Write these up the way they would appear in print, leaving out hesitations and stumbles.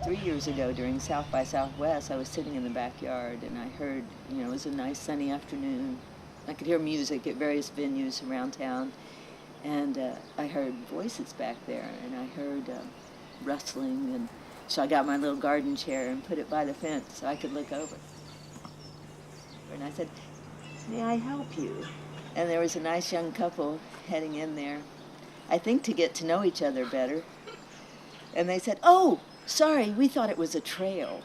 3 years ago during South by Southwest, I was sitting in the backyard and I heard, it was a nice sunny afternoon. I could hear music at various venues around town, and I heard voices back there, and I heard rustling, and so I got my little garden chair and put it by the fence so I could look over. And I said, "May I help you?" And there was a nice young couple heading in there, I think to get to know each other better. And they said, "Oh, sorry, we thought it was a trail."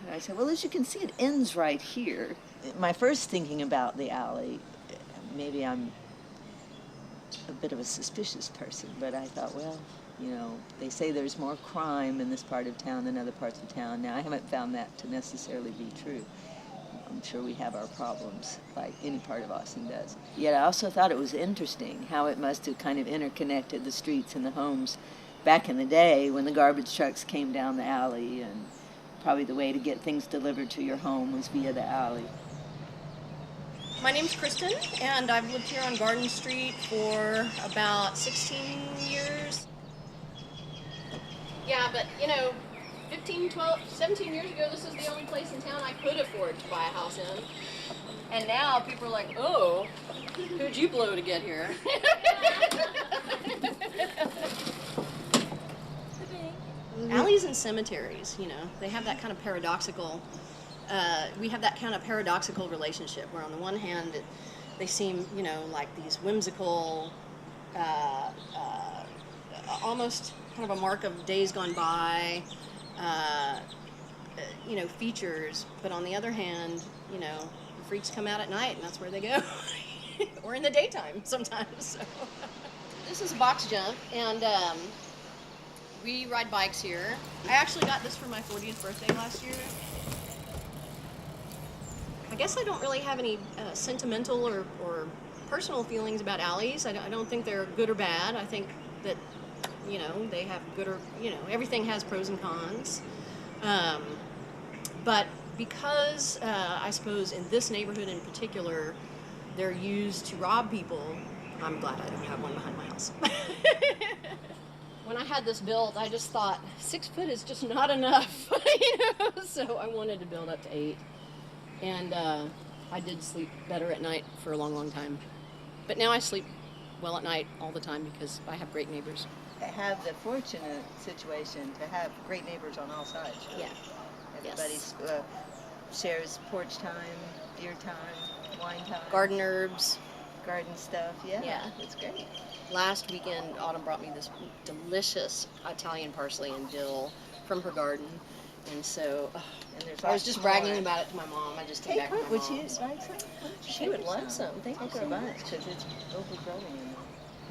And I said, "Well, as you can see, it ends right here." My first thinking about the alley, maybe I'm a bit of a suspicious person, but I thought, well, they say there's more crime in this part of town than other parts of town. Now, I haven't found that to necessarily be true. I'm sure we have our problems, like any part of Austin does. Yet I also thought it was interesting how it must have kind of interconnected the streets and the homes back in the day when the garbage trucks came down the alley, and probably the way to get things delivered to your home was via the alley. My name's Kristen, and I've lived here on Garden Street for about 16 years. Yeah, but 15, 12, 17 years ago, this was the only place in town I could afford to buy a house in. And now people are like, "Oh, who'd you blow to get here?" Alleys and cemeteries, they have that kind of paradoxical, we have that kind of paradoxical relationship where on the one hand, they seem, like these whimsical, almost kind of a mark of days gone by, features, but on the other hand, the freaks come out at night and that's where they go, or in the daytime sometimes. So. This is Box Jump, and we ride bikes here. I actually got this for my 40th birthday last year. I guess I don't really have any sentimental or personal feelings about alleys. I don't think they're good or bad. I think that, they have good or, everything has pros and cons. But because I suppose in this neighborhood in particular, they're used to rob people, I'm glad I don't have one behind my house. When I had this built, I just thought 6 foot is just not enough, so I wanted to build up to 8. And I did sleep better at night for a long, long time. But now I sleep well at night all the time because I have great neighbors. I have the fortunate situation to have great neighbors on all sides. Really. Yeah. Everybody shares porch time, beer time, wine time. Garden herbs. Garden stuff, yeah. It's great. Last weekend, Autumn brought me this delicious Italian parsley and dill from her garden. And so I was just bragging about it to my mom. I just came back from my Would mom's. she like some? She would love some. Thank you her so bunch, much. because it's overgrowing in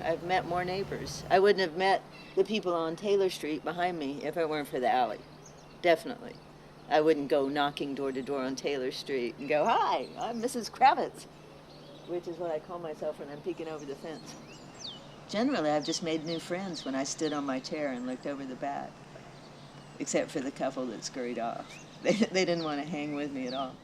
there. I've met more neighbors. I wouldn't have met the people on Taylor Street behind me if it weren't for the alley. Definitely. I wouldn't go knocking door to door on Taylor Street and go, "Hi, I'm Mrs. Kravitz," which is what I call myself when I'm peeking over the fence. Generally, I've just made new friends when I stood on my chair and looked over the back, except for the couple that scurried off. They didn't want to hang with me at all.